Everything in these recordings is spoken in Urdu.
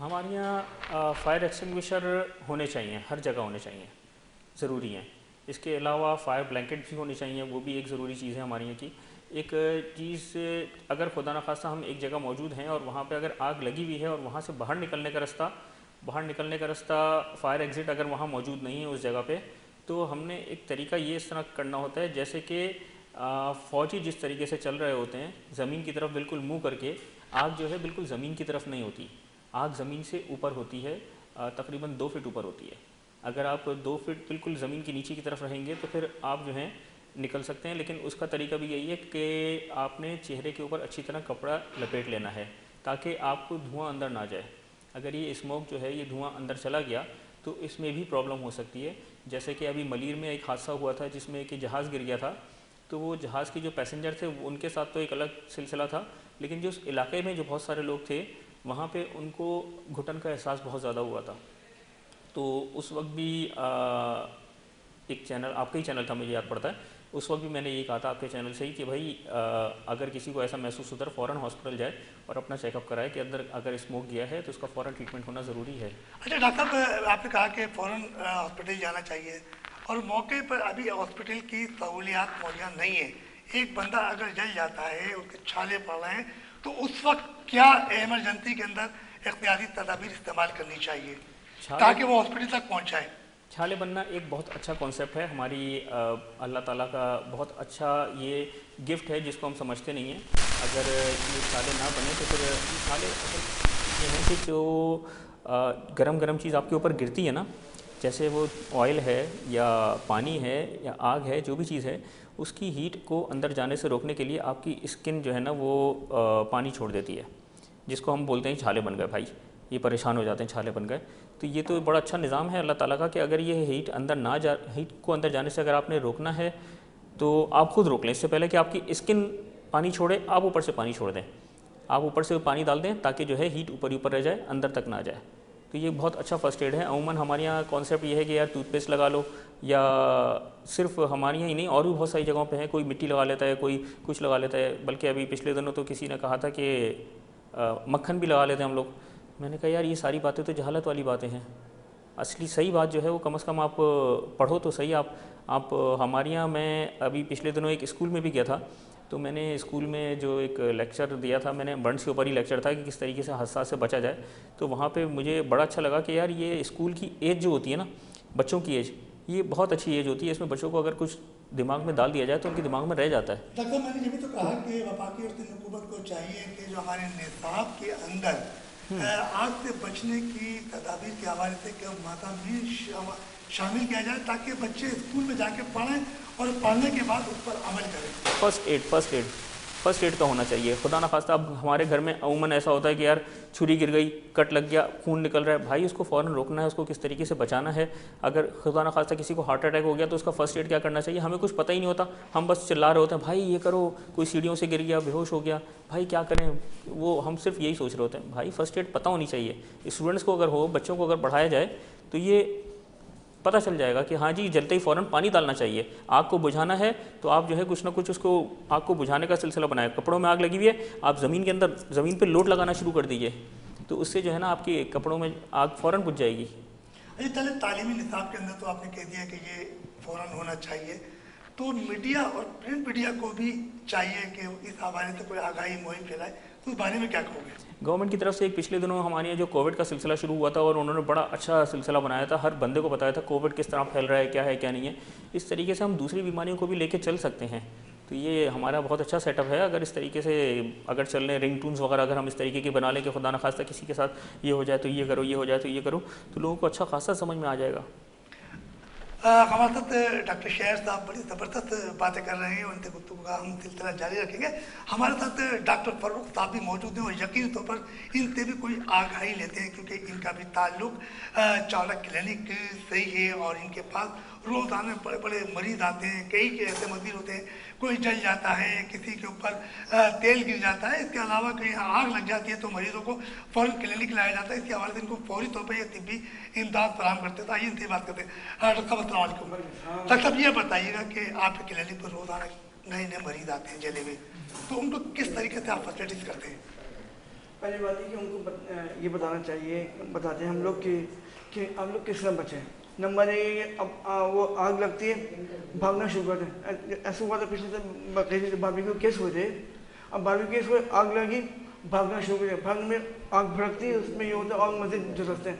ہمارے یہاں فائر ایکسٹنگوشر ہونے چاہیے، ہر جگہ ہونے چاہیے، ضروری ہیں۔ اس کے علاوہ فائر بلینکٹ بھی ہونے چاہیے، وہ بھی ایک ضروری چیز ہے ہمارے یہاں کی۔ ایک چیز، اگر خدا نخواستہ ہم ایک جگہ موجود ہیں اور وہاں پہ اگر آگ لگی ہوئی ہے اور وہاں سے باہر نکلنے کا رستہ فائر ایگزٹ اگر وہاں موجود نہیں ہے اس جگہ پہ، تو ہم نے ایک طریقہ یہ اس طرح کرنا ہوتا ہے، جیسے کہ فوجی جس طریقے سے چل رہے ہوتے ہیں زمین کی طرف بالکل منہ کر کے، آگ جو ہے بالکل زمین کی طرف نہیں ہوتی، آگ زمین سے اوپر ہوتی ہے، تقریباً 2 فٹ اوپر ہوتی ہے۔ اگر آپ 2 فٹ بالکل زمین کی نیچے کی طرف رہیں گے تو پھر آپ جو ہیں نکل سکتے ہیں، لیکن اس کا طریقہ بھی یہی ہے کہ آپ نے چہرے کے اوپر اچھی طرح کپڑا لپیٹ لینا ہے تاکہ آپ کو دھواں اندر نہ جائے۔ اگر یہ اسموک جو ہے یہ دھواں اندر چلا گیا تو اس میں بھی پرابلم ہو سکتی ہے، جیسے کہ ابھی ملیر میں ایک حادثہ ہوا تھا جس میں کہ جہاز گر گیا تھا، تو وہ جہاز کی جو پیسنجر تھے ان کے ساتھ تو ایک الگ سلسلہ تھا، لیکن جو اس علاقے میں جو بہت سارے لوگ تھے وہاں پہ ان کو گھٹن کا احساس بہت زیادہ ہوا تھا۔ تو اس وقت بھی ایک چینل، آپ کا ہی چینل تھا مجھے یاد پڑتا ہے، اس وقت بھی میں نے یہ کہا تھا آپ کے چینل سے ہی کہ بھائی اگر کسی کو ایسا محسوس ہوتا ہے فوراً ہاسپٹل جائے اور اپنا چیک اپ کرائے کہ اندر اگر اسموک گیا ہے تو اس کا فوراً ٹریٹمنٹ ہونا ضروری ہے۔ اچھا ڈاکٹر صاحب، آپ نے کہا کہ فوراً ہاسپٹل جانا چاہیے، اور موقع پر ابھی ہاسپٹل کی سہولیات مہیا نہیں ہے، ایک بندہ اگر جل جاتا ہے، اس کے چھالے پڑ رہے ہیں، تو اس وقت کیا ایمرجنسی کے اندر احتیاطی تدابیر استعمال کرنی چاہیے تاکہ وہ ہاسپٹل تک پہنچ جائے؟ چھالے بننا ایک بہت اچھا کانسیپٹ ہے، ہماری اللہ تعالیٰ کا بہت اچھا یہ گفٹ ہے جس کو ہم سمجھتے نہیں ہیں۔ اگر یہ چھالے نہ بنے تو پھر چھالے اصل یہ ہیں کہ جو گرم چیز آپ کے اوپر گرتی ہے نا، جیسے وہ آئل ہے یا پانی ہے یا آگ ہے، جو بھی چیز ہے، اس کی ہیٹ کو اندر جانے سے روکنے کے لیے آپ کی اسکن جو ہے نا وہ پانی چھوڑ دیتی ہے، جس کو ہم بولتے ہیں چھالے بن گئے بھائی، یہ پریشان ہو جاتے ہیں چھالے بن گئے۔ تو یہ تو بڑا اچھا نظام ہے اللہ تعالیٰ کا کہ اگر یہ ہیٹ کو اندر جانے سے اگر آپ نے روکنا ہے تو آپ خود روک لیں، اس سے پہلے کہ آپ کی اسکن پانی چھوڑے، آپ اوپر سے پانی چھوڑ دیں، آپ اوپر سے پانی ڈال دیں تاکہ جو ہے ہیٹ اوپر ہی اوپر رہ جائے، اندر تک نہ جائے۔ تو یہ بہت اچھا فرسٹ ایڈ ہے۔ عموماً ہمارے یہاں کانسیپٹ یہ ہے کہ یار ٹوتھ پیسٹ لگا لو، یا صرف ہمارے یہاں ہی نہیں اور بھی بہت ساری جگہوں پہ ہے، کوئی مٹی لگا لیتا ہے، کوئی کچھ لگا لیتا ہے، بلکہ ابھی پچھلے دنوں تو کسی نے کہا تھا کہ مکھن بھی لگا لیتے ہیں ہم لوگ۔ میں نے کہا یار یہ ساری باتیں تو جہالت والی باتیں ہیں، اصلی صحیح بات جو ہے وہ کم از کم آپ پڑھو تو صحیح۔ آپ ہمارے یہاں، میں ابھی پچھلے دنوں ایک اسکول میں بھی گیا تھا، تو میں نے اسکول میں جو ایک لیکچر دیا تھا، میں نے برنس کے اوپر ہی لیکچر تھا کہ کس طریقے سے حادثات سے بچا جائے، تو وہاں پہ مجھے بڑا اچھا لگا کہ یار یہ اسکول کی ایج جو ہوتی ہے نا، بچوں کی ایج، یہ بہت اچھی ایج ہوتی ہے، اس میں بچوں کو اگر کچھ دماغ میں ڈال دیا جائے تو ان کے دماغ میں رہ جاتا ہے۔ ڈاکٹر میں نے یہ بھی تو کہا کہ وفاقی اور سندھ حکومت کو چاہیے کہ جو ہمارے نصاب کے اندر آگ سے بچنے کی تدابیر کے حوالے سے کہ مضامین شامل کیا جائے تاکہ بچے اسکول میں جا کے پڑھیں اور پڑھنے کے بعد اس پر عمل کریں۔ فرسٹ ایڈ کا ہونا چاہیے۔ خدا نخواستہ اب ہمارے گھر میں عموماً ایسا ہوتا ہے کہ یار چھری گر گئی، کٹ لگ گیا، خون نکل رہا ہے، بھائی اس کو فوراً روکنا ہے، اس کو کس طریقے سے بچانا ہے۔ اگر خدا نخواستہ کسی کو ہارٹ اٹیک ہو گیا تو اس کا فرسٹ ایڈ کیا کرنا چاہیے، ہمیں کچھ پتہ ہی نہیں ہوتا، ہم بس چلا رہے ہوتے ہیں بھائی یہ کرو، کوئی سیڑھیوں سے گر گیا، بے ہوش ہو گیا، بھائی کیا کریں، وہ ہم صرف یہی سوچ رہے ہوتے ہیں۔ بھائی فرسٹ ایڈ پتہ ہونی چاہیے، اسٹوڈنٹس کو اگر ہو، بچوں کو اگر پڑھایا جائے تو یہ پتہ چل جائے گا کہ ہاں جی جلتے ہی فوراً پانی ڈالنا چاہیے، آگ کو بجھانا ہے تو آپ جو ہے کچھ نہ کچھ اس کو آگ کو بجھانے کا سلسلہ بنائے۔ کپڑوں میں آگ لگی ہوئی ہے، آپ زمین کے اندر زمین پہ لوٹ لگانا شروع کر دیجئے، تو اس سے جو ہے نا آپ کے کپڑوں میں آگ فوراً بجھ جائے گی۔ اچھا چلے، تعلیمی نصاب کے اندر تو آپ نے کہہ دیا کہ یہ فوراً ہونا چاہیے، تو میڈیا اور پرنٹ میڈیا کو بھی چاہیے کہ اس حوالے سے کوئی آگاہی مہم چلائے، تو اس بارے میں کیا کہو گے؟ گورنمنٹ کی طرف سے ایک پچھلے دنوں ہمارے یہاں جو کووڈ کا سلسلہ شروع ہوا تھا اور انہوں نے بڑا اچھا سلسلہ بنایا تھا، ہر بندے کو بتایا تھا کووڈ کس طرح پھیل رہا ہے کیا نہیں ہے۔ اس طریقے سے ہم دوسری بیماریوں کو بھی لے کے چل سکتے ہیں، تو یہ ہمارا بہت اچھا سیٹ اپ ہے۔ اگر اس طریقے سے اگر چل رہے رنگ ٹونز وغیرہ اگر ہم اس طریقے کے بنا لیں کہ خدا نخواستہ کسی کے ساتھ یہ ہو جائے تو یہ کرو، یہ ہو جائے تو یہ کرو، تو لوگوں کو اچھا خاصا سمجھ میں آ جائے گا۔ ہمارے ساتھ ڈاکٹر شہر صاحب بڑی زبردست باتیں کر رہے ہیں، ان سے گفتگو کا ہم سلسلہ جاری رکھیں گے۔ ہمارے ساتھ ڈاکٹر فاروق صاحب بھی موجود ہیں اور یقینی طور پر ان سے بھی کوئی آگاہی لیتے ہیں کیونکہ ان کا بھی تعلق چاولہ کلینک سے ہی ہے، اور ان کے پاس روزانہ بڑے بڑے مریض آتے ہیں، کئی کے ایسے مریض ہوتے ہیں، کوئی جل جاتا ہے، کسی کے اوپر تیل گر جاتا ہے، اس کے علاوہ کہیں آگ لگ جاتی ہے تو مریضوں کو فوراً کلینک لایا جاتا ہے، اس کے حوالے سے ان کو فوری طور پر یہ طبی امداد فراہم کرتے تھے۔ آئیے ان سے بات کرتے ہیں۔ ڈاکٹر صاحب السلام علیکم۔ ڈاکٹر صاحب یہ بتائیے گا کہ آپ کے کلینک پر روزانہ نئے نئے مریض آتے ہیں جلے ہوئے، تو ان کو کس طریقے سے آپ فیسلٹیز کرتے ہیں؟ پہلی بات ہے کہ ان کو یہ بتانا چاہیے، بتاتے ہیں ہم لوگ کہ آپ لوگ کس طرح بچیں. نمبر ایک، اب وہ آگ لگتی ہے بھاگنا شروع کرتے ہیں. ایسا ہوا تھا پچھلے باربیکیو کیس ہوئے تھے. اب باربیکیو کیس ہوئے، آگ لگی، بھاگنا شروع کر دیا. بھاگنے میں آگ بھڑکتی ہے، اس میں یہ ہوتا ہے آگ مزید جھلستے ہیں.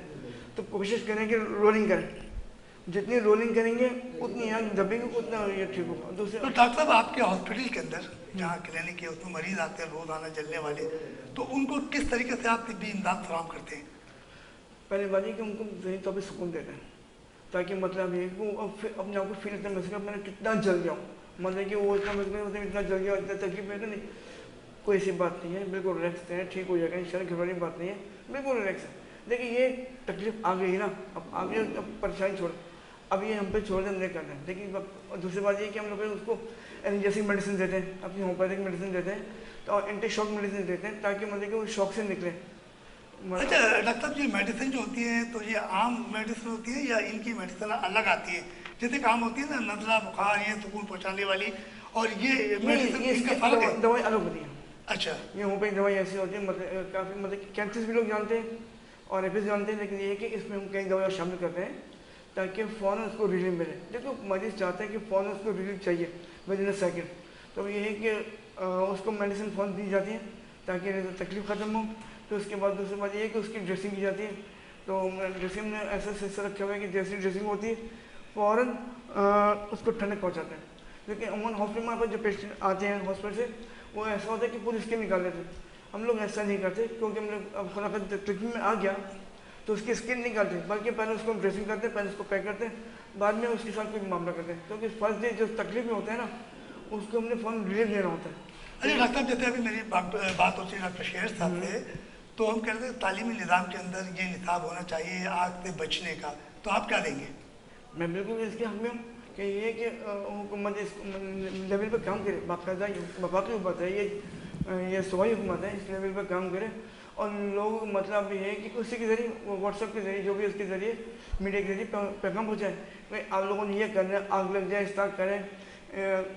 تو کوشش کریں کہ رولنگ کریں، جتنی رولنگ کریں گے اتنی آگ دبے گی، اتنا یہ ٹھیک ہوگا. دوسرے تو ڈاکٹر صاحب آپ کے ہاسپٹل کے اندر جہاں کلینک ہے اس میں مریض آتے ہیں روزانہ جلنے والے، تو ان کو کس طریقے سے آپ طبی امداد فراہم کرتے ہیں؟ پہلے بات یہ کہ ان کو ذہنی طور پہ سکون دیتے ہیں، تاکہ مطلب یہ کہ وہ اپنے آپ کو فیل اتنا محسوس کریں میں نے کتنا جل گیا ہوں. مطلب کہ وہ اتنا محسوس اتنا جل گیا، اتنا تکلیف ہے نہیں. کوئی ایسی بات نہیں ہے، بالکل ریلیکس ہیں، ٹھیک ہو جائے گا انشاءاللہ. گھر والی بات نہیں ہے، بالکل ریلیکس ہے. دیکھیے یہ تکلیف آ گئی نا، اب آگے اب پریشانی چھوڑ، اب یہ ہم پہ چھوڑ دیں، ہم نہیں کرنا ہے. دیکھیے دوسری بات یہ کہ ہم لوگ اس کو جیسی میڈیسن دیتے ہیں، اپنی ہومیوپیتھک میڈیسن دیتے ہیں، تو اینٹی شاک میڈیسن دیتے ہیں تاکہ مطلب کہ وہ شوق سے نکلے. اچھا ڈاکٹر صاحب، یہ میڈیسن جو ہوتی ہے تو یہ عام میڈیسن ہوتی ہے یا ان کی میڈیسن الگ آتی ہے؟ جیسے کام ہوتی ہے نا نزلہ بخار، یہ سکون پہنچانے والی، اور یہ میڈیسن ان کا فرق ہے؟ دوائی الگ ہوتی ہیں. اچھا. یہ ہومیوپیتھک دوائی ایسی ہوتی ہے مطلب کافی مطلب کینسر بھی لوگ جانتے ہیں اور ایپس جانتے ہیں، لیکن یہ ہے کہ اس میں ہم کئی دوائیں شامل کرتے ہیں تاکہ فوراً اس کو ریلیف ملے. دیکھو مریض چاہتے ہیں کہ فوراً اس کو ریلیف چاہیے ود ان سیکنڈ، تو یہ ہے کہ اس کو میڈیسن فوراً دی جاتی ہے تاکہ تکلیف ختم ہو. تو اس کے بعد دوسری بات یہ ہے کہ اس کی ڈریسنگ کی جاتی ہے. تو ڈریسنگ میں ایسا سلسلہ رکھا ہوا ہے کہ جیسی ڈریسنگ ہوتی ہے فوراً اس کو ٹھنڈک پہنچاتے ہیں. لیکن عموماً ہاسپٹل میں جو پیشنٹ آتے ہیں ہاسپٹل سے، وہ ایسا ہوتا ہے کہ پوری اسکن نکال دیتے ہیں. ہم لوگ ایسا نہیں کرتے کیونکہ ہم لوگ اب خدا کا ٹریٹمنٹ میں آ گیا تو اس کی اسکن نہیں نکالتے، بلکہ پہلے اس کو ڈریسنگ کرتے ہیں، پہلے اس کو پیک کرتے ہیں، بعد میں اس کے ساتھ کوئی معاملہ کرتے ہیں. کیونکہ فرسٹ ڈے جو تکلیف میں ہوتا ہے نا، اس کو ہم نے فوراً ریلیف دینا ہوتا ہے. اچھا ڈاکٹر صاحب، جیسے ابھی میری بات ہوتی ہے ڈاکٹر شہر صاحب سے، تو ہم کہتے ہیں تعلیمی نظام کے اندر یہ نصاب ہونا چاہیے آگ سے بچنے کا، تو آپ کیا دیں گے؟ میں بالکل اس کے حق میں ہوں کہ یہ کہ حکومت اس لیول پہ کام کرے. باقاعدہ وفاقی حکومت ہے، یہ صوبائی حکومت ہے، اس لیول پہ کام کرے. اور لوگ مطلب یہ ہے کہ اسی کے ذریعے واٹس ایپ کے ذریعے جو بھی اس کے ذریعے میڈیا کے ذریعے پیغام پہنچائے کہ آپ لوگوں نے یہ کرنا ہے، آگ لگ جائے اس طرح کریں.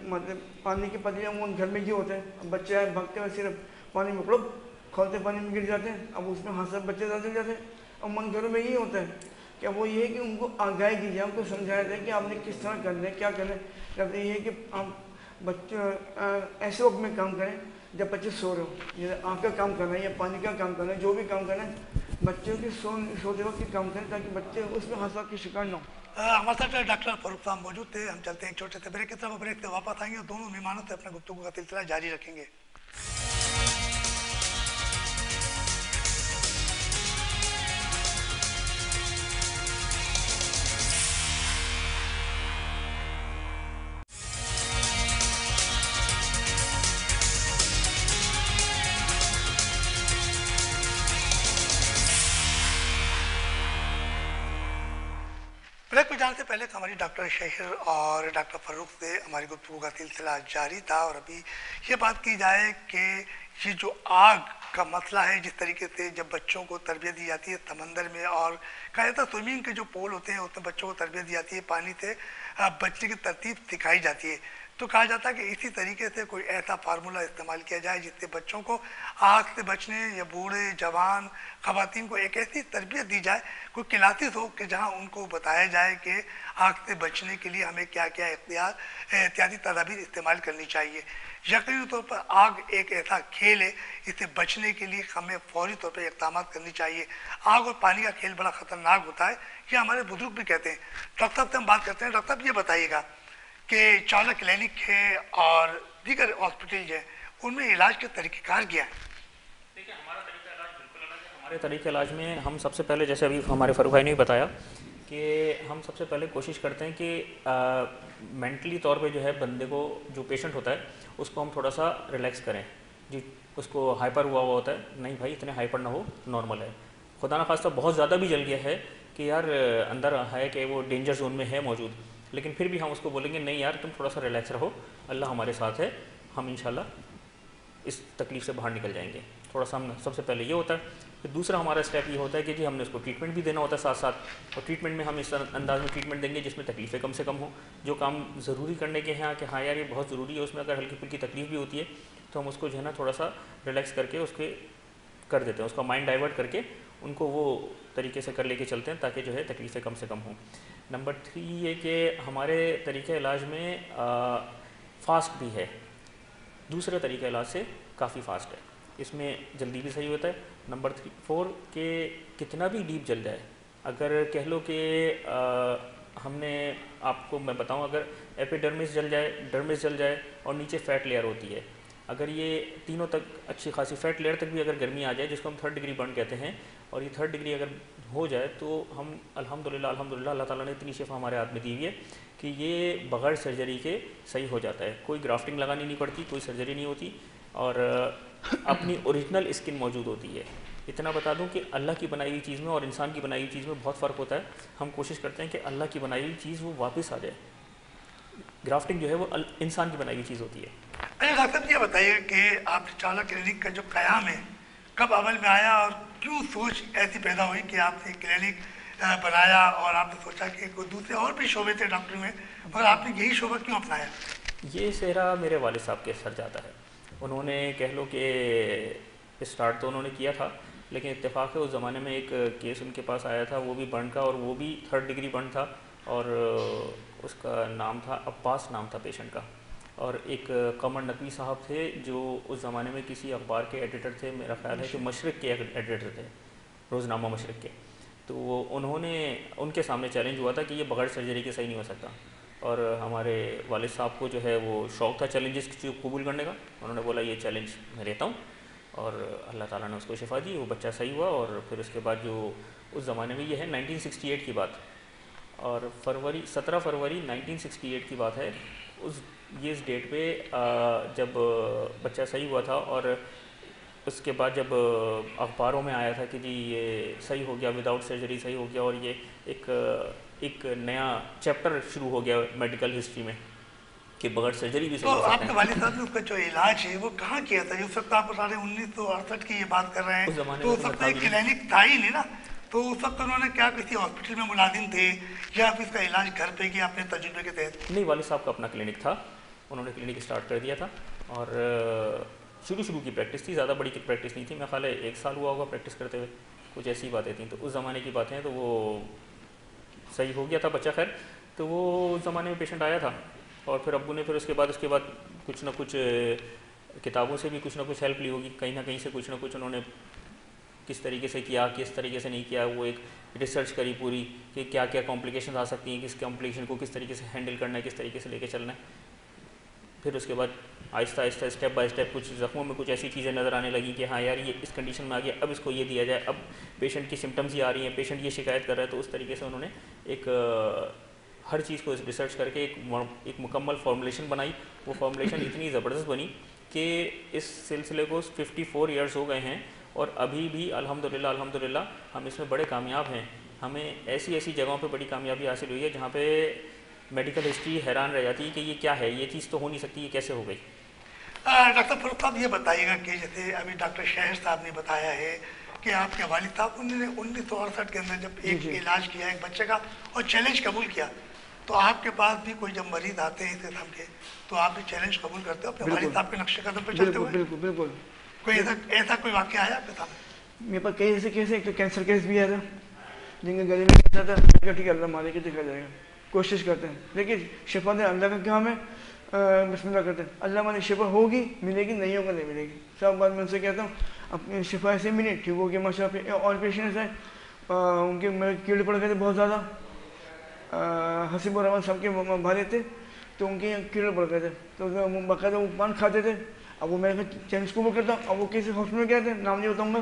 مطلب پانی کی پتلیاں وہ گھر میں یہ ہوتے ہیں، بچے آئے بھاگتے ہوئے صرف پانی میں پڑو کھولتے پانی میں گر جاتے ہیں. اب اس میں ہاتھ سے بچے زیادہ جاتے ہیں. اب گھروں میں یہ ہوتا ہے کہ وہ یہ ہے کہ ان کو آگاہی دی جائے، ان کو سمجھایا جائے کہ آپ نے کس طرح کرنا ہے، کیا کرنا ہے. جب یہ ہے کہ آپ بچے ایسے وقت میں کام کریں جب بچے سو رہے ہو، جیسے آگ کا کام کرنا ہے یا پانی کا کام کرنا ہے، جو بھی کام کرنا ہے بچوں کی سوتے وقت کے کام کریں تاکہ بچے اس میں حادثات کے شکار نہ ہوں. ہمارے ساتھ ڈاکٹر فاروق صاحب موجود تھے. ہم چلتے ہیں ایک چھوٹے سے بریک کی طرف، بریک سے واپس آئیں گے اور دونوں مہمانوں سے اپنے گفتگو کا سلسلہ جاری رکھیں گے. بریک پہ جانے سے پہلے ہماری ڈاکٹر شہر اور ڈاکٹر فاروق سے ہماری گفتگو کا سلسلہ جاری تھا، اور ابھی یہ بات کی جائے کہ یہ جو آگ کا مسئلہ ہے، جس طریقے سے جب بچوں کو تربیت دی جاتی ہے سمندر میں، اور کہا جاتا ہے سوئمنگ کے جو پول ہوتے ہیں اس میں بچوں کو تربیت دی جاتی ہے، پانی سے بچنے کی ترتیب سکھائی جاتی ہے، تو کہا جاتا ہے کہ اسی طریقے سے کوئی ایسا فارمولہ استعمال کیا جائے جس سے بچوں کو آگ سے بچنے، یا بوڑھے جوان خواتین کو ایک ایسی تربیت دی جائے، کوئی کلاسز ہو کہ جہاں ان کو بتایا جائے کہ آگ سے بچنے کے لیے ہمیں کیا کیا احتیاطی تدابیر استعمال کرنی چاہیے. یقینی طور پر آگ ایک ایسا کھیل ہے، اس سے بچنے کے لیے ہمیں فوری طور پر اقدامات کرنی چاہیے. آگ اور پانی کا کھیل بڑا خطرناک ہوتا ہے، یہ ہمارے بزرگ بھی کہتے ہیں. ڈاکٹر صاحب سے ہم بات کرتے ہیں. ڈاکٹر صاحب یہ بتائیے گا کہ چاولہ کلینک ہے اور دیگر ہاسپٹل جو ہے ان میں علاج کے طریقہ کار کیا ہے؟ دیکھیے ہمارا طریقہ علاج بالکل الگ ہے. ہمارے طریقہ علاج میں ہم سب سے پہلے، جیسے ابھی ہمارے فاروق بھائی نے بھی بتایا کہ ہم سب سے پہلے کوشش کرتے ہیں کہ مینٹلی طور پہ جو ہے بندے کو، جو پیشنٹ ہوتا ہے اس کو ہم تھوڑا سا ریلیکس کریں. جی اس کو ہائپر ہوا ہوتا ہے، نہیں بھائی اتنے ہائپر نہ ہو، نارمل ہے. خدا نخواستہ بہت زیادہ بھی جل گیا ہے کہ یار اندر ہے کہ وہ ڈینجر زون میں ہے موجود، لیکن پھر بھی ہم اس کو بولیں گے نہیں یار تم تھوڑا سا ریلیکس رہو، اللہ ہمارے ساتھ ہے، ہم انشاءاللہ اس تکلیف سے باہر نکل جائیں گے. تھوڑا سا ہم سب سے پہلے یہ ہوتا ہے. پھر دوسرا ہمارا اسٹیپ یہ ہوتا ہے کہ جی ہم نے اس کو ٹریٹمنٹ بھی دینا ہوتا ہے ساتھ ساتھ، اور ٹریٹمنٹ میں ہم اس انداز میں ٹریٹمنٹ دیں گے جس میں تکلیفیں کم سے کم ہوں. جو کام ضروری کرنے کے ہیں کہ ہاں یار یہ بہت ضروری ہے، اس میں اگر ہلکی پھلکی تکلیف بھی ہوتی ہے تو ہم اس کو جو ہے نا تھوڑا سا ریلیکس کر کے اس کے کر دیتے ہیں, اس کا مائنڈ ڈائیورٹ کر کے ان کو وہ طریقے سے کر لے کے چلتے ہیں تاکہ جو ہے تکلیفیں کم سے کم ہوں. نمبر 3 یہ کہ ہمارے طریقہ علاج میں فاسٹ بھی ہے, دوسرے طریقہ علاج سے کافی فاسٹ ہے, اس میں جلدی بھی صحیح ہوتا ہے. نمبر 4 کہ کتنا بھی ڈیپ جل جائے, اگر کہہ لو کہ ہم نے آپ کو میں بتاؤں, اگر ایپیڈرمس جل جائے, ڈرمس جل جائے اور نیچے فیٹ لیئر ہوتی ہے, اگر یہ تینوں تک اچھی خاصی فیٹ لیئر تک بھی اگر گرمی آ جائے, جس کو ہم 3rd ڈگری برن کہتے ہیں, اور یہ 3rd ڈگری اگر ہو جائے تو ہم الحمدللہ اللہ تعالیٰ نے اتنی شفا ہمارے ہاتھ میں دی ہوئی ہے کہ یہ بغیر سرجری کے صحیح ہو جاتا ہے. کوئی گرافٹنگ لگانی نہیں پڑتی, کوئی سرجری نہیں ہوتی, اور اپنی اوریجنل اسکن موجود ہوتی ہے. اتنا بتا دوں کہ اللہ کی بنائی ہوئی چیز میں اور انسان کی بنائی ہوئی چیز میں بہت فرق ہوتا ہے. ہم کوشش کرتے ہیں کہ اللہ کی بنائی ہوئی چیز وہ واپس آ جائے, گرافٹنگ جو ہے وہ انسان کی بنائی ہوئی چیز ہوتی ہے. اچھا ڈاکٹر صاحب یہ بتائیے کہ آپ چاولہ کلینک کا جو قیام ہے کب عمل میں آیا, اور کیوں سوچ ایسی پیدا ہوئی کہ آپ نے کلینک بنایا, اور آپ نے سوچا کہ کوئی دوسرے اور بھی شعبے تھے ڈاکٹری میں, مگر آپ نے یہی شعبہ کیوں اپنایا؟ یہ صحرا میرے والد صاحب کے سر جاتا ہے. انہوں نے کہہ لو کہ اسٹارٹ تو انہوں نے کیا تھا, لیکن اتفاق ہے اس زمانے میں ایک کیس ان کے پاس آیا تھا, وہ بھی برن کا, اور وہ بھی 3rd ڈگری برن تھا, اور اس کا نام تھا عباس, نام تھا پیشنٹ کا. اور ایک قمر نقوی صاحب تھے جو اس زمانے میں کسی اخبار کے ایڈیٹر تھے, میرا خیال ہے کہ مشرق کے ایڈیٹر تھے, روزنامہ مشرق کے. تو انہوں نے, ان کے سامنے چیلنج ہوا تھا کہ یہ بغیر سرجری کے صحیح نہیں ہو سکتا, اور ہمارے والد صاحب کو جو ہے وہ شوق تھا چیلنجز کو قبول کرنے کا. انہوں نے بولا یہ چیلنج میں لیتا ہوں, اور اللہ تعالیٰ نے اس کو شفا دی, وہ بچہ صحیح ہوا. اور پھر اس کے بعد جو اس زمانے میں, یہ ہے 1968 کی بات, اور 17 فروری 1968 کی بات ہے, اس ڈیٹ پہ جب بچہ صحیح ہوا تھا, اور اس کے بعد جب اخباروں میں آیا تھا کہ جی یہ صحیح ہو گیا, وداؤٹ سرجری صحیح ہو گیا, اور یہ ایک نیا چیپٹر شروع ہو گیا میڈیکل ہسٹری میں کہ بغیر سرجری بھی صحیح ہو سکتا ہے. تو آپ کے والد صاحب نے اس کا جو علاج ہے وہ کہاں کیا تھا؟ اس وقت آپ 1968 کی یہ بات کر رہے ہیں, تو اس وقت ایک کلینک تھا ہی نہیں نا, تو اس وقت انہوں نے کیا کسی ہاسپٹل میں ملازم تھے, یا پھر اس کا علاج گھر پہ کیا اپنے تجربے کے تحت؟ نہیں, والد صاحب کا اپنا کلینک تھا, انہوں نے کلینک اسٹارٹ کر دیا تھا, اور شروع کی پریکٹس تھی, زیادہ بڑی پریکٹس نہیں تھی, میرا خیال ہے 1 سال ہوا ہوگا پریکٹس کرتے ہوئے, کچھ ایسی باتیں تھیں. تو اس زمانے کی باتیں ہیں, تو وہ صحیح ہو گیا تھا بچہ. خیر, تو وہ اس زمانے میں پیشنٹ آیا تھا, اور پھر ابو نے پھر اس کے بعد کچھ نہ کچھ کتابوں سے بھی کچھ نہ کچھ ہیلپ لی ہوگی, کہیں نہ کہیں سے کچھ نہ کچھ انہوں نے کس طریقے سے کیا, کس طریقے سے نہیں کیا, وہ ایک ریسرچ کری پوری کہ کیا کیا کمپلیکیشنز آ سکتی ہیں, کس کمپلیکیشن کو کس طریقے سے ہینڈل کرنا ہے, کس طریقے سے لے کے چلنا ہے. پھر اس کے بعد آہستہ اسٹیپ بائی اسٹیپ کچھ زخموں میں کچھ ایسی چیزیں نظر آنے لگیں کہ ہاں یار یہ اس کنڈیشن میں آ گیا, اب اس کو یہ دیا جائے, اب پیشنٹ کی سمٹمز ہی آ رہی ہیں, پیشنٹ یہ شکایت کر رہا ہے. تو اس طریقے سے انہوں نے ایک ہر چیز کو ریسرچ کر کے ایک مکمل فارمولیشن بنائی. وہ فارمولیشن اتنی زبردست بنی کہ اس سلسلے کو 54 ایئرس ہو گئے ہیں, اور ابھی بھی الحمدللہ ہم اس میں بڑے کامیاب ہیں. ہمیں ایسی جگہوں پہ بڑی کامیابی حاصل ہوئی ہے جہاں پہ میڈیکل ہسٹری حیران رہ جاتی ہے کہ یہ کیا ہے, یہ چیز تو ہو نہیں سکتی, یہ کیسے ہو گئی. ڈاکٹر فاروق صاحب یہ بتائیے گا کہ جیسے ابھی ڈاکٹر شہر صاحب نے بتایا ہے کہ آپ کے والد صاحب انہوں نے 1968 کے اندر جب ایک علاج کیا ایک بچے کا اور چیلنج قبول کیا, تو آپ کے پاس بھی کوئی جب مریض آتے ہیں اس قسم کے, تو آپ بھی چیلنج قبول کرتے ہو اپنے والد صاحب کے نقش قدم پہ چلتے ہوئے؟ بالکل. کوئی ایسا کوئی واقعہ آیا آپ کے سامنے؟ میرے پاس کئی ایسے کیس ہیں, ایک تو کینسر کیس بھی آیا تھا, جن کے گلے میں کینسر تھا, ٹھیک ہے اللہ مارے کے دیکھا جائے گا, کوشش کرتے ہیں, لیکن شفا دے اللہ کا کام ہے, بسم اللہ کرتے ہیں, اللہ مانے شفا ہوگی ملے گی, نہیں ہوگا نہیں ملے گی. سب بات میں ان سے کہتا ہوں اپنی شفا ایسے ملی, ٹھیک ہو گیا ماشاء اللہ. اور پیشنٹس ہیں ان کے کیڑے پڑ گئے تھے بہت زیادہ, حسیب الرحمان سب کے بھارے تھے, تو ان کے یہاں کیڑے پڑ گئے تھے, تو باقاعدہ وہ پان کھاتے تھے. اب وہ میں چیلنج کو کرتا ہوں, اب وہ کسی ہاسپٹل میں گئے تھے, نام نہیں بتاؤں گا.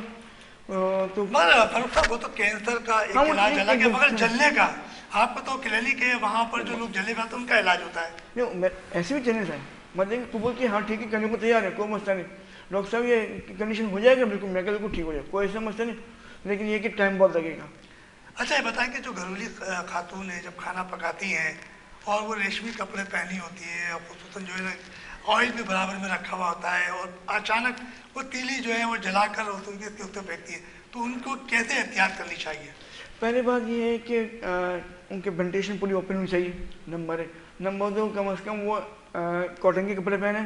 تو فاروق صاحب وہ تو کینسر کا ایک علاج الگ ہے, مگر جلنے کا آپ کو تو کلینک ہے, وہاں پر جو لوگ جلے گا تو ان کا علاج ہوتا ہے. نہیں ایسے بھی چیلنج ہے, مطلب تو بول کے ہاں ٹھیک ہے کرنے کو تیار ہے, کوئی مسئلہ نہیں, ڈاکٹر صاحب یہ کنڈیشن ہو جائے گا بالکل, میں بالکل ٹھیک ہو جائے, کوئی ایسا مسئلہ نہیں, لیکن یہ کہ ٹائم بہت لگے گا. اچھا یہ بتائیں کہ جو گھریلو خاتون ہیں جب کھانا پکاتی ہیں اور وہ ریشمی کپڑے پہنی ہوتی ہے, اور خصوصاً جو ہے آئل بھی برابر میں رکھا ہوا ہوتا ہے, اور اچانک وہ تیلی جو ہے وہ جلا کر اس کے اوپر پھینکتی ہے, تو ان کو کیسے احتیاط کرنی چاہیے؟ پہلی بات یہ ہے کہ ان کے وینٹیلیشن پوری اوپن ہونی چاہیے, نمبر 1. نمبر 2 کم از کم وہ کاٹن کے کپڑے پہنیں,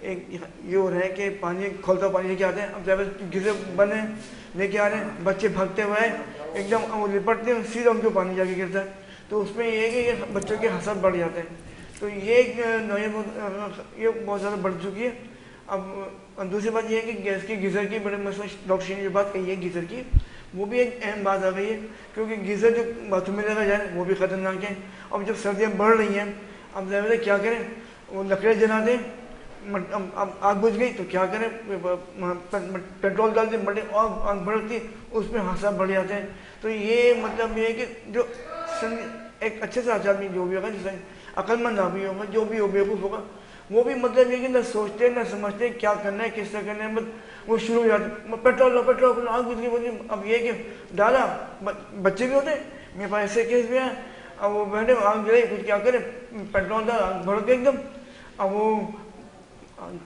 ایک یہ ہو رہا ہے کہ پانی کھولتا پانی لے کے آتے ہیں، اب ڈرائیور گیزر بند ہیں لے کے آ رہے ہیں، بچے بھاگتے ہوئے ایک دم وہ لپٹتے ہیں، سیدھا ان کے پانی جا کے گرتا ہے، تو اس میں یہ ہے کہ یہ بچوں کے حساب بڑھ جاتے ہیں، تو یہ ایک نوعیت یہ بہت زیادہ بڑھ چکی ہے۔ اب دوسری بات یہ ہے کہ گیس کی گیزر کی بڑے مسئلہ ڈاکٹر نے جو بات کہی ہے گیزر کی، وہ بھی ایک اہم بات آ گئی ہے، کیونکہ گیزر جو باتھ روم میں لگا جائے وہ بھی خطرناک ہے۔ اب جب سردیاں بڑھ رہی ہیں، اب ڈرائیور کیا کریں، وہ لکڑیاں جلا دیں، اب آگ بجھ گئی تو کیا کریں، پیٹرول ڈال دیں، بڑے آگ بڑھتی، اس میں حادثات بڑھ جاتے ہیں۔ تو یہ مطلب یہ ہے کہ جو ایک اچھے سے اچھا آدمی جو بھی ہوگا، جس عقل مند آدمی ہوگا، جو بھی ہو بیوقوف ہوگا، وہ بھی مطلب یہ کہ نہ سوچتے نہ سمجھتے کیا کرنا ہے کس طرح کرنا ہے، بس وہ شروع ہو جاتے پیٹرول آگ بجھ گئی۔ اب یہ کہ ڈالا، بچے بھی ہوتے ہیں میرے پاس ایسے کیس بھی ہیں، اب وہ بیٹھے آگ جلائی، کچھ کیا کریں، پیٹرول ڈالا، آگ بھڑک گئی ایک دم، اب وہ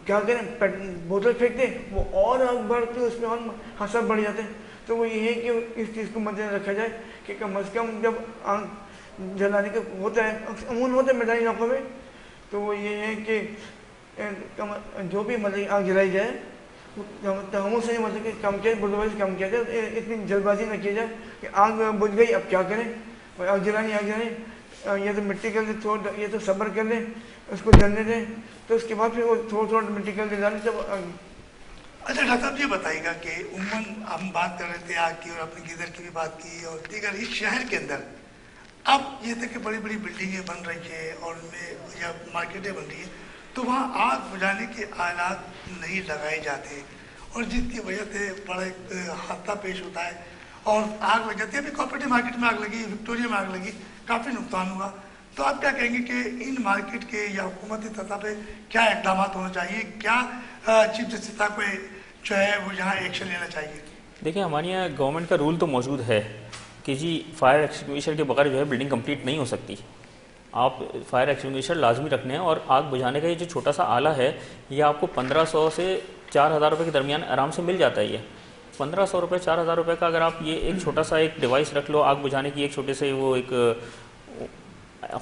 کیا کریں، بوتل پھینکتے وہ اور آگ بڑھتی، اس میں اور حادثات بڑھ جاتے ہیں۔ تو وہ یہ ہے کہ اس چیز کو مد نظر رکھا جائے کہ کم از کم جب آگ جلانے کا ہوتا ہے، عموماً ہوتا ہے میدانی علاقوں میں، تو وہ یہ ہے کہ جو بھی مطلب آگ جلائی جائے تحمل سے مطلب کہ کم کیا بردباری سے کم کیا جائے، اتنی جلد بازی نہ کی جائے کہ آگ بجھ گئی اب کیا کریں، آگ جلانی یہ تو مٹی کر دیں، یہ تو صبر کر لیں، اس کو جلنے دیں، تو اس کے بعد پھر وہ تھوڑا مٹی کر دیں ڈالیں تب۔ اچھا ڈاکٹر صاحب یہ بتائیے گا کہ عموماً ہم بات کر رہے تھے آگ کی اور اپنے گیزر کی بھی بات کی اور دیگر اس شہر کے اندر اب یہ تھا کہ بڑی بڑی بلڈنگیں بن رہی ہیں اور ان میں یا مارکیٹیں بن رہی ہیں تو وہاں آگ بجھانے کے آلات نہیں لگائے جاتے اور جس کی وجہ سے بڑا ایک حادثہ پیش ہوتا ہے اور آگ لگ جاتی ہے۔ ابھی کوآپریٹو مارکیٹ میں آگ لگی، وکٹوریا میں آگ لگی، کافی نقصان ہوا، تو آپ کیا کہیں گے کہ ان مارکیٹ کے یا حکومتی سطح پہ کیا اقدامات ہونا چاہیے، کیا چیف جسٹس صاحب کو جو ہے وہ یہاں ایکشن لینا چاہیے؟ دیکھیں ہمارے یہاں گورنمنٹ کا رول تو موجود ہے کہ جی فائر ایکسٹنگوئشر کے بغیر جو ہے بلڈنگ کمپلیٹ نہیں ہو سکتی، آپ فائر ایکسٹنگوئشر لازمی رکھنے ہیں، اور آگ بجھانے کا یہ جو چھوٹا سا آلہ ہے یہ آپ کو 1500 سے 4000 روپے کے درمیان آرام سے مل جاتا ہے۔ یہ 1500 روپے 4000 روپے کا اگر آپ یہ ایک چھوٹا سا ایک ڈیوائس رکھ لو آگ بجھانے کی، ایک چھوٹے سے وہ ایک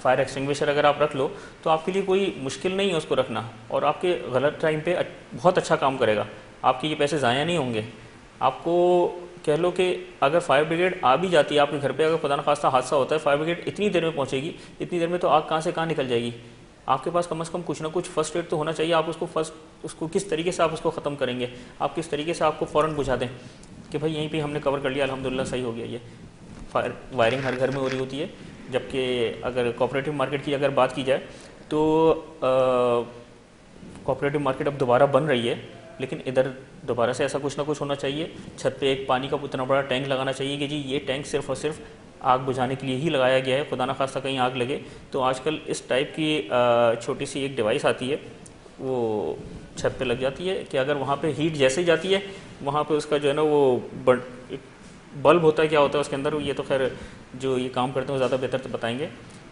فائر ایکسٹنگوئشر اگر آپ رکھ لو تو آپ کے لیے کوئی مشکل نہیں ہے اس کو رکھنا، اور آپ کے غلط ٹائم پہ بہت اچھا کام کرے گا، آپ کے یہ پیسے ضائع نہیں ہوں گے۔ آپ کو کہہ لو کہ اگر فائر بریگیڈ آ بھی جاتی ہے آپ کے گھر پہ، اگر خدا نخواستہ حادثہ ہوتا ہے، فائر بریگیڈ اتنی دیر میں پہنچے گی، اتنی دیر میں تو آگ کہاں سے کہاں نکل جائے گی۔ آپ کے پاس کم از کم کچھ نہ کچھ فرسٹ ایڈ تو ہونا چاہیے، آپ اس کو کس طریقے سے آپ اس کو ختم کریں گے، آپ کس طریقے سے آپ کو فوراً بجھا دیں کہ بھائی یہیں پہ ہم نے کور کر لیا، الحمدللہ صحیح ہو گیا۔ یہ وائرنگ ہر گھر میں ہو رہی ہوتی ہے، جبکہ اگر کوآپریٹو مارکیٹ کی اگر بات کی جائے تو کوآپریٹو مارکیٹ اب دوبارہ بن رہی ہے، لیکن ادھر دوبارہ سے ایسا کچھ نہ کچھ ہونا چاہیے، چھت پہ ایک پانی کا اتنا بڑا ٹینک لگانا چاہیے کہ جی یہ ٹینک صرف اور صرف آگ بجھانے کے لیے ہی لگایا گیا ہے، خدا نہ خواستہ کہیں آگ لگے تو آج کل اس ٹائپ کی چھوٹی سی ایک ڈیوائس آتی ہے، وہ چھت پہ لگ جاتی ہے کہ اگر وہاں پہ ہیٹ جیسے ہی جاتی ہے وہاں پہ اس کا جو ہے نا وہ بلب ہوتا ہے، کیا ہوتا ہے اس کے اندر، یہ تو خیر جو یہ کام کرتے ہیں وہ زیادہ بہتر تو بتائیں گے،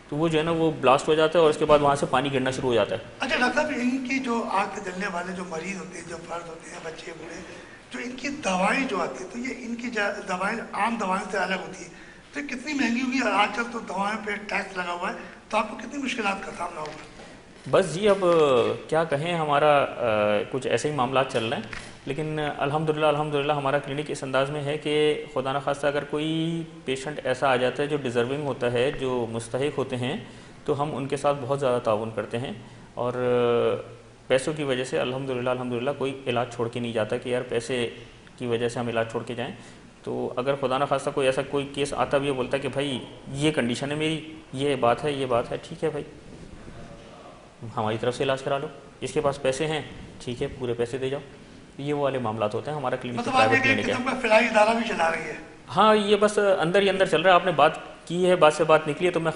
تو وہ جو ہے نا وہ بلاسٹ ہو جاتا ہے اور اس کے بعد وہاں سے پانی گرنا شروع ہو جاتا ہے۔ اچھا ڈاکٹر صاحب ان کی جو آگ سے جلنے والے جو مریض ہوتے ہیں، جو فرد ہوتے ہیں، بچے بوڑھے، جو ان کی دوائیں جو آتی ہیں تو یہ ان کی دوائیں عام دوائوں سے الگ ہوتی ہے، تو یہ کتنی مہنگی ہوگی، اور آج کل تو دوائوں پہ ٹیکس لگا ہوا ہے، تو آپ کو کتنی مشکلات کا سامنا ہوگا؟ بس جی اب کیا کہیں، ہمارا کچھ ایسے ہی معاملات چل رہے ہیں، لیکن الحمدللہ ہمارا کلینک اس انداز میں ہے کہ خدا نخواستہ اگر کوئی پیشنٹ ایسا آ جاتا ہے جو ڈیزرونگ ہوتا ہے، جو مستحق ہوتے ہیں، تو ہم ان کے ساتھ بہت زیادہ تعاون کرتے ہیں، اور پیسوں کی وجہ سے الحمدللہ کوئی علاج چھوڑ کے نہیں جاتا کہ یار پیسے کی وجہ سے ہم علاج چھوڑ کے جائیں۔ تو اگر خدا نخواستہ کوئی ایسا کوئی کیس آتا بھی ہے، بولتا ہے کہ بھائی یہ کنڈیشن ہے میری، یہ بات ہے، ٹھیک ہے بھائی ہماری طرف سے علاج کرا لو، اس کے پاس پیسے ہیں ٹھیک ہے پورے پیسے دے جاؤ، یہ وہ والے معاملات ہوتے ہیں۔ ہمارا کلینک پرائیویٹ کلینک ہے، فلاحی ادارہ بھی چلا رہی ہے۔ ہاں یہ بس اندر ہی اندر چل رہا ہے، آپ نے بات کی ہے، بات سے بات نکلی ہے تو میں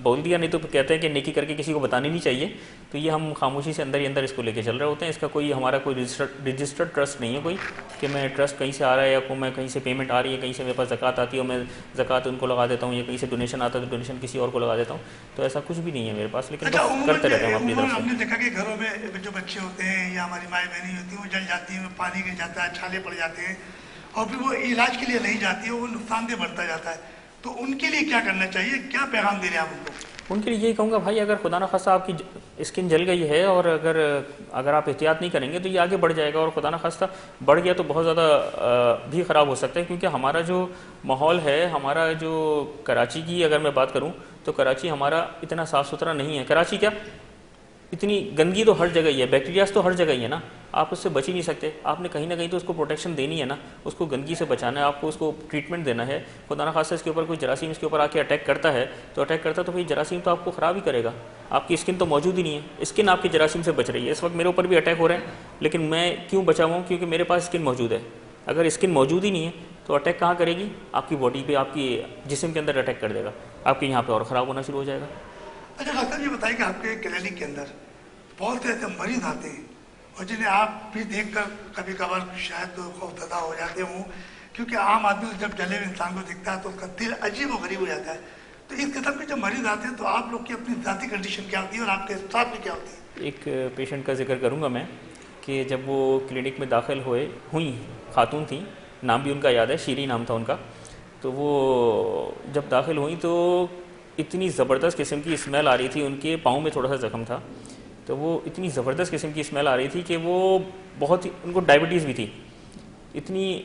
بول دیا، نہیں تو کہتے ہیں کہ نیکی کر کے کسی کو بتانی نہیں چاہیے، تو یہ ہم خاموشی سے اندر ہی اندر اس کو لے کے چل رہے ہوتے ہیں۔ اس کا کوئی ہمارا کوئی رجسٹرڈ ٹرسٹ نہیں ہے کوئی کہ میں ٹرسٹ کہیں سے آ رہا ہے، یا میں کہیں سے پیمنٹ آ رہی ہے، کہیں سے میرے پاس زکوٰۃ آتی ہے اور میں زکوٰۃ ان کو لگا دیتا ہوں، یا کہیں سے ڈونیشن آتا ہے تو ڈونیشن کسی اور کو لگا دیتا ہوں، تو ایسا کچھ بھی نہیں ہے میرے پاس، لیکن بس کرتے رہتے ہیں ہم اپنی طرف سے۔ ہم نے دیکھا کہ گھروں میں جو بچے ہوتے ہیں یا ہماری مائیں بہنیں ہوتی ہیں وہ جل جاتی ہیں، پانی گر جاتا ہے، چھالے پڑ جاتے ہیں، اور پھر وہ علاج کے لیے نہیں جاتی ہے، وہ نقصان دہ بڑھتا جاتا ہے، تو ان کے لیے کیا کرنا چاہیے، کیا پیغام دے رہے ہیں آپ ان کو؟ ان کے لیے یہی کہوں گا بھائی اگر خدا نخواستہ آپ کی اسکن جل گئی ہے اور اگر آپ احتیاط نہیں کریں گے تو یہ آگے بڑھ جائے گا، اور خدا نخواستہ بڑھ گیا تو بہت زیادہ بھی خراب ہو سکتا ہے، کیونکہ ہمارا جو ماحول ہے، ہمارا جو کراچی کی اگر میں بات کروں تو کراچی ہمارا اتنا صاف ستھرا نہیں ہے۔ کراچی کیا، اتنی گندگی تو ہر جگہ ہی ہے، بیکٹیریاز تو ہر جگہ ہی ہے نا، آپ اس سے بچ ہی نہیں سکتے، آپ نے کہیں نہ کہیں تو اس کو پروٹیکشن دینی ہے نا، اس کو گندگی سے بچانا ہے، آپ کو اس کو ٹریٹمنٹ دینا ہے۔ خدا نخواستہ اس کے اوپر کوئی جراثیم اس کے اوپر آ کے اٹیک کرتا ہے تو بھئی جراثیم تو آپ کو خراب ہی کرے گا، آپ کی اسکن تو موجود ہی نہیں ہے، اسکن آپ کی جراثیم سے بچ رہی ہے۔ اس وقت میرے اوپر بھی اٹیک ہو رہے ہیں، لیکن میں کیوں بچا ہوا ہوں؟ کیونکہ میرے پاس اسکن موجود ہے۔ اگر اسکن موجود ہی نہیں ہے تو اٹیک کہاں کرے گی؟ آپ کی باڈی پہ، آپ کی جسم کے اندر اٹیک کر دے گا، آپ کے یہاں پہ اور خراب ہونا شروع ہو جائے گا۔ اچھا ڈاکٹر صاحب یہ بتائیں کہ آپ کے کلینک کے اندر بہت سے ایسے مریض آتے ہیں اور جنہیں آپ بھی دیکھ کر کبھی کبھار شاید خوفزدہ ہو جاتے ہوں، کیونکہ عام آدمی جب جلے ہوئے انسان کو دیکھتا ہے تو اس کا دل عجیب و غریب ہو جاتا ہے۔ تو اس قسم کے جب مریض آتے ہیں تو آپ لوگ کی اپنی ذاتی کنڈیشن کیا ہوتی ہے اور آپ کے حساب میں کیا ہوتی ہے؟ ایک پیشنٹ کا ذکر کروں گا میں کہ جب وہ کلینک میں داخل ہوئیں، خاتون تھیں، نام بھی ان کا یاد ہے، شیریں نام تھا ان کا، تو وہ جب داخل ہوئیں تو اتنی زبردست قسم کی اسمیل آ رہی تھی، ان کے پاؤں میں تھوڑا سا زخم تھا، تو وہ اتنی زبردست قسم کی اسمیل آ رہی تھی کہ وہ بہت ہی، ان کو ڈائبٹیز بھی تھی اتنی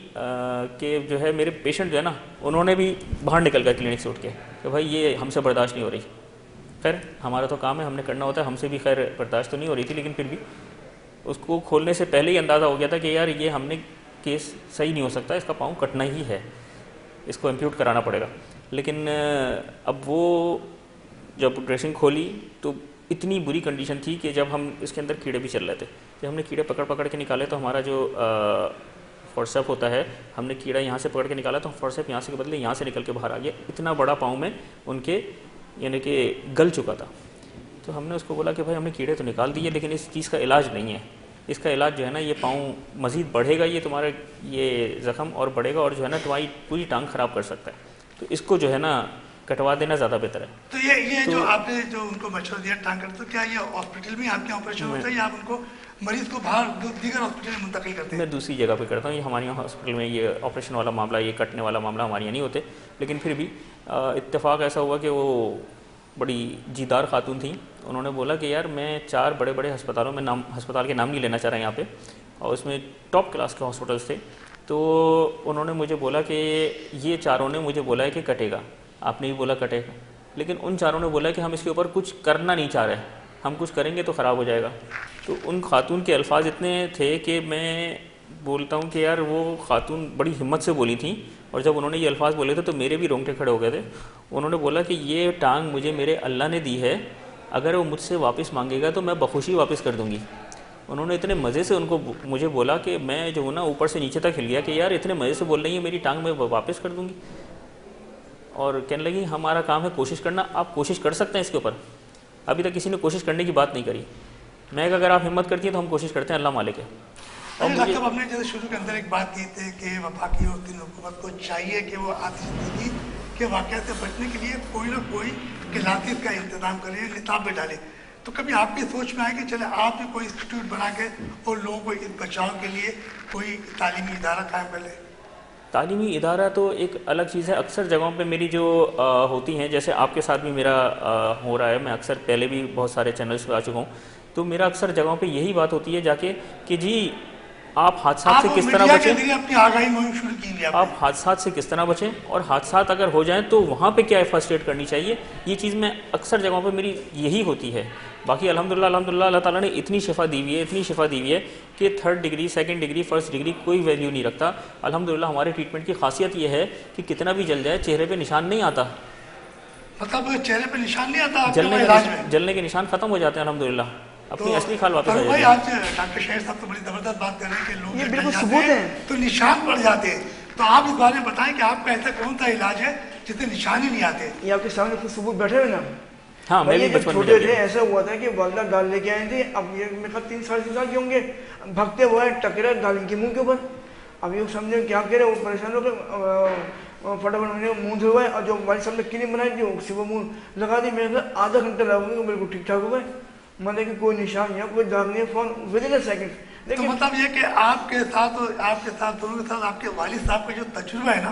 کہ جو ہے میرے پیشنٹ جو ہے نا انہوں نے بھی باہر نکل گئے کلینک سے اٹھ کے کہ بھائی یہ ہم سے برداشت نہیں ہو رہی۔ خیر ہمارا تو کام ہے، ہم نے کرنا ہوتا ہے، ہم سے بھی خیر برداشت تو نہیں ہو رہی تھی، لیکن پھر بھی اس کو کھولنے سے پہلے ہی اندازہ ہو گیا تھا کہ یار یہ ہم نے کیس صحیح نہیں ہو سکتا، اس کا پاؤں کٹنا ہی ہے، اس کو امپیوٹ کرانا پڑے گا۔ لیکن اب وہ جب ڈریسنگ کھولی تو اتنی بری کنڈیشن تھی کہ جب ہم اس کے اندر کیڑے بھی چل رہے تھے، جب ہم نے کیڑے پکڑ کے نکالے تو ہمارا جو فورسیپ ہوتا ہے، ہم نے کیڑا یہاں سے پکڑ کے نکالا تو فورسیپ یہاں سے کے بدلے یہاں سے نکل کے باہر آ گیا، اتنا بڑا پاؤں میں ان کے یعنی کہ گل چکا تھا۔ تو ہم نے اس کو بولا کہ بھائی ہم نے کیڑے تو نکال دیے لیکن اس چیز کا علاج نہیں ہے، اس کا علاج جو ہے نا یہ پاؤں مزید بڑھے گا، یہ تمہارا یہ زخم اور بڑھے گا اور جو ہے نا تمہاری پوری ٹانگ خراب کر سکتا ہے، تو اس کو جو ہے نا کٹوا دینا زیادہ بہتر ہے۔ تو یہ جو آپ نے جو ان کو مشورہ دیا ٹانگ کر، تو کیا یہ ہاسپٹل میں آپ کے آپریشن ہوتا ہے یا آپ ان کو مریض کو باہر دیگر ہاسپٹل میں منتقل کرتے ہیں؟ میں دوسری جگہ پہ کرتا ہوں، یہ ہمارے یہاں ہاسپٹل میں یہ آپریشن والا معاملہ، یہ کٹنے والا معاملہ ہمارے یہاں نہیں ہوتے، لیکن پھر بھی اتفاق ایسا ہوا کہ وہ بڑی جیدار خاتون تھیں، انہوں نے بولا کہ یار میں 4 بڑے بڑے ہسپتالوں میں ہسپتال کے نام نہیں لینا چاہ رہا یہاں پہ، اور اس میں ٹاپ کلاس کے ہاسپٹلس تھے، تو انہوں نے مجھے بولا کہ یہ چاروں نے مجھے بولا ہے کہ کٹے گا، آپ نے بھی بولا کٹے گا، لیکن ان چاروں نے بولا کہ ہم اس کے اوپر کچھ کرنا نہیں چاہ رہے، ہم کچھ کریں گے تو خراب ہو جائے گا۔ تو ان خاتون کے الفاظ اتنے تھے کہ میں بولتا ہوں کہ یار وہ خاتون بڑی ہمت سے بولی تھیں، اور جب انہوں نے یہ الفاظ بولے تھے تو میرے بھی رونگٹے کھڑے ہو گئے تھے۔ انہوں نے بولا کہ یہ ٹانگ مجھے میرے اللہ نے دی ہے، اگر وہ مجھ سے واپس مانگے گا تو میں بخوشی واپس کر دوں گی۔ انہوں نے اتنے مزے سے مجھے بولا کہ میں جو ہوں نا اوپر سے نیچے تک ہل گیا کہ یار اتنے مزے سے بول رہی ہیں میری ٹانگ میں واپس کر دوں گی، اور کہنے لگی ہمارا کام ہے کوشش کرنا، آپ کوشش کر سکتے ہیں اس کے اوپر، ابھی تک کسی نے کوشش کرنے کی بات نہیں کری۔ میں کہ اگر آپ ہمت کرتی ہیں تو ہم کوشش کرتے ہیں، اللہ مالک ہے۔ اور ڈاکٹر صاحب آپ نے جیسے شروع کے اندر ایک بات کی تھی کہ وفاقی اور دن حکومت کو چاہیے کہ وہ آتش زدگی کے واقعات سے بچنے کے لیے کوئی نہ کوئی کلاسز کا انتظام کرے، نصاب میں ڈالے، تو کبھی آپ کی سوچ میں آئے کہ چلے آپ بھی کوئی انسٹیٹیوٹ بنا کے اور لوگوں کو اس بچاؤ کے لیے کوئی تعلیمی ادارہ قائم کر لے؟ تعلیمی ادارہ تو ایک الگ چیز ہے، اکثر جگہوں پہ میری جو ہوتی ہیں، جیسے آپ کے ساتھ بھی میرا ہو رہا ہے، میں اکثر پہلے بھی بہت سارے چینلز پہ آ چکا ہوں، تو میرا اکثر جگہوں پہ یہی بات ہوتی ہے جا کے کہ جی آپ حادثات سے کس طرح بچیں، اپنی آگاہی مہم شروع کی آپ حادثات سے کس طرح بچیں، اور حادثات اگر ہو جائیں تو وہاں پہ کیا فرسٹ ایڈ کرنی چاہیے، یہ چیز میں اکثر جگہوں پہ میری یہی ہوتی ہے۔ باقی الحمدللہ اللہ تعالیٰ نے اتنی شفا دی ہوئی ہے کہ 3rd degree 2nd degree 1st degree کوئی ویلیو نہیں رکھتا۔ الحمدللہ ہمارے ٹریٹمنٹ کی خاصیت یہ ہے کہ کتنا بھی جل جائے چہرے پہ نشان نہیں آتا، مطلب چہرے پہ نشان نہیں آتا، جلنے کے نشان ختم ہو جاتے ہیں الحمدللہ، اپنی اصلی خال واپس آ جاتی ہے۔ آج ڈاکٹر شہر صاحب تو بڑی زبردست بات کر رہے ہیں کہ لوگ یہ بالکل ثبوت ہے تو نشان پڑ جاتے ہیں، تو آپ اس بارے میں بتائیں کہ آپ کا ایسا کون سا علاج ہے جس سے نشان ہی نہیں آتے؟ یہ آپ کے سامنے خود ثبوت بیٹھے ہوئے نا۔ ہاں میں بھی جب بچپن میں چھوٹے تھے ایسا ہوا تھا کہ والدہ ڈال لے کے آئے تھے، اب یہ میرے خیال 3 ساڑھے 3 سال کے ہوں گے، بھگتے ہوئے ٹکرا ڈال کے منہ کے اوپر، اب یہ سمجھے کیا کہہ رہے، وہ پریشان ہو کے فٹافٹ میں نے منہ دھوائے، اور جو والد صاحب نے کریم بنائی تھی اسی وہ منہ لگا دی، میرے خیال آدھا گھنٹہ لگا گا بالکل ٹھیک ٹھاک ہو گئے، مطلب کہ کوئی نشان یا کوئی داغ نہیں، فون ودن اے سیکنڈ۔ تو مطلب یہ کہ آپ کے ساتھ دونوں کے ساتھ آپ کے والد صاحب کا جو تجربہ ہے نا